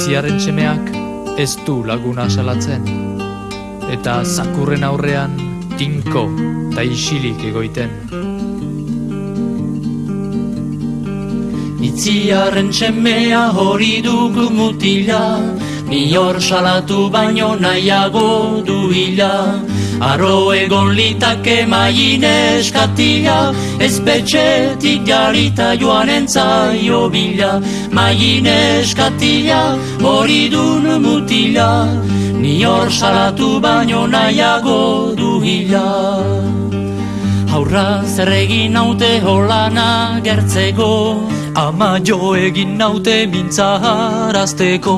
Itziarren semeak ez du laguna salatzen, eta zakurren aurrean tinko eta isilik egoiten. Itziarren semea hori dugu mutila, ni hor salatu baino nahiago du hila. Aro egon litake maien eskatila, espetxetik jarita joan entzaio bila. Maien eskatila hori dun mutila, ni hor salatu baino nahiago du hila. Haurra zer egin naute holana gertzeko, ama jo egin naute mintzaharazteko.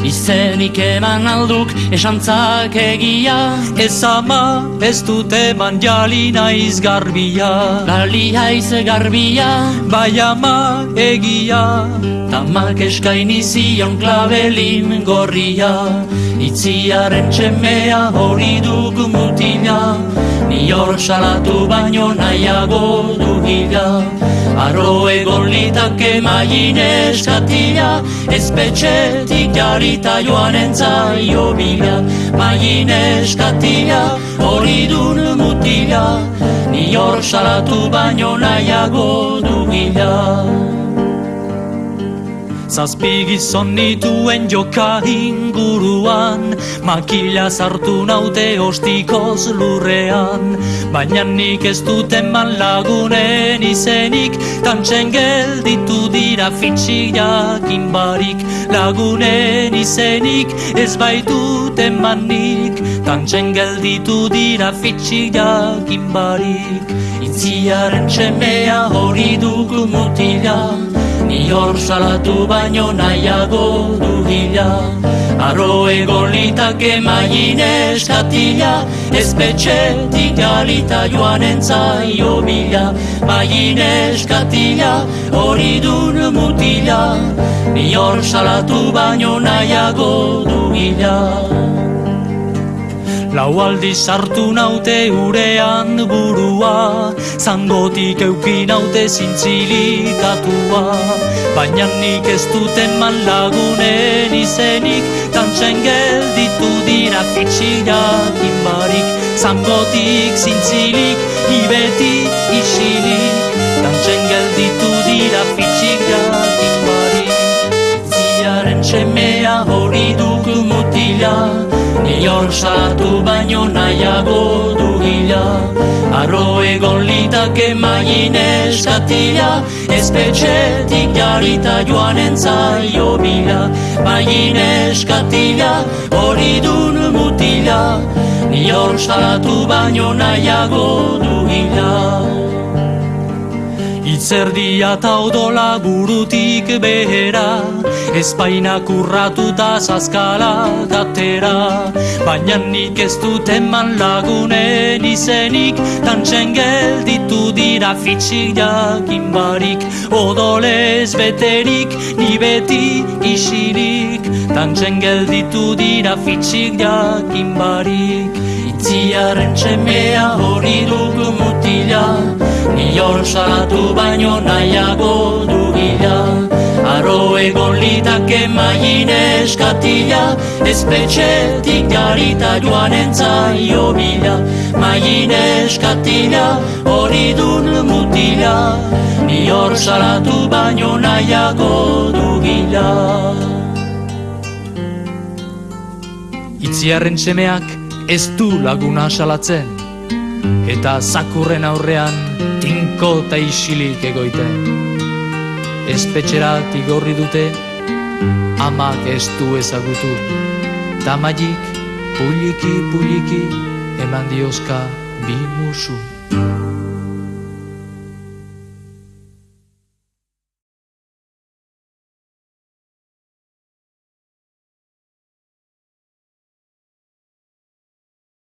Izenik eman alduk esantzak egia, ez ama ez dut eman jali naiz garbia. Gali haiz garbia, bai ama egia, tamak eskaini zion klabelin gorria. Itziarren semea hori dugu mutila, ni hor salatu baino nahiago du hila. Aro egon litake maien eskatila, espetxetik jarita joan entzaio bila. Maien eskatila hori dun mutila, ni hor salatu baino nahiago du hila. Zazpi gizon nituen joka inguruan, makila sartu naute ostikoz lurrean. Baina nik ez dut eman lagunen izenik, tantzen gelditu dira fitxik jakin barik. Lagunen izenik ez baitut emanik, tantzen gelditu dira fitxik jakin barik. Itziarren semea hori dugu mutila, ni hor salatu baino nahiago du hila. Aro egon litake maien eskatila, espetxetik jarita joan entzaio bila. Maien eskatila hori dun mutila, ni hor salatu baino nahiago du hila. Lau aldiz sartu naute urean burua, zangotik euki naute zintzilikatua. Baina nik ez dut eman lagunen izenik, tantzen gelditu dira fitxik jakin barik. Zangotik zintzilik, ibeti isilik, tantzen gelditu dira fitxik jakin barik. Itziarren semea hori dugu mutila, ni hor salatu baino nahiago du hila. Aro egon litake maien eskatila, espetxetik jarita joan entzaio bila. Maien eskatila hori dun mutila, ni hor salatu baino nahiago du hila. Itzerdia eta odola burutik behera, espainak urratuta zazkalak atera. Baina nik ez dut eman lagunen izenik, tantzen gelditu dira fitxik jakin barik. Odolez beterik, ni beti isilik, tantzen gelditu dira fitxik jakin barik. Itziarren semea hori dugu mutila, ni hor salatu baino nahiago du hila. Aro egon litake maien eskatila, espetxetik jarita joan entzaio bila. Maien eskatila hori dun mutila, ni hor salatu baino nahiago du hila. Itziarren semeak ez du laguna salatzen, eta zakurren aurrean tinko eta isilik egoiten. Espetxerat igorri dute, amak ez du ezagutu, ta maiik puliki eman diozka bi musu.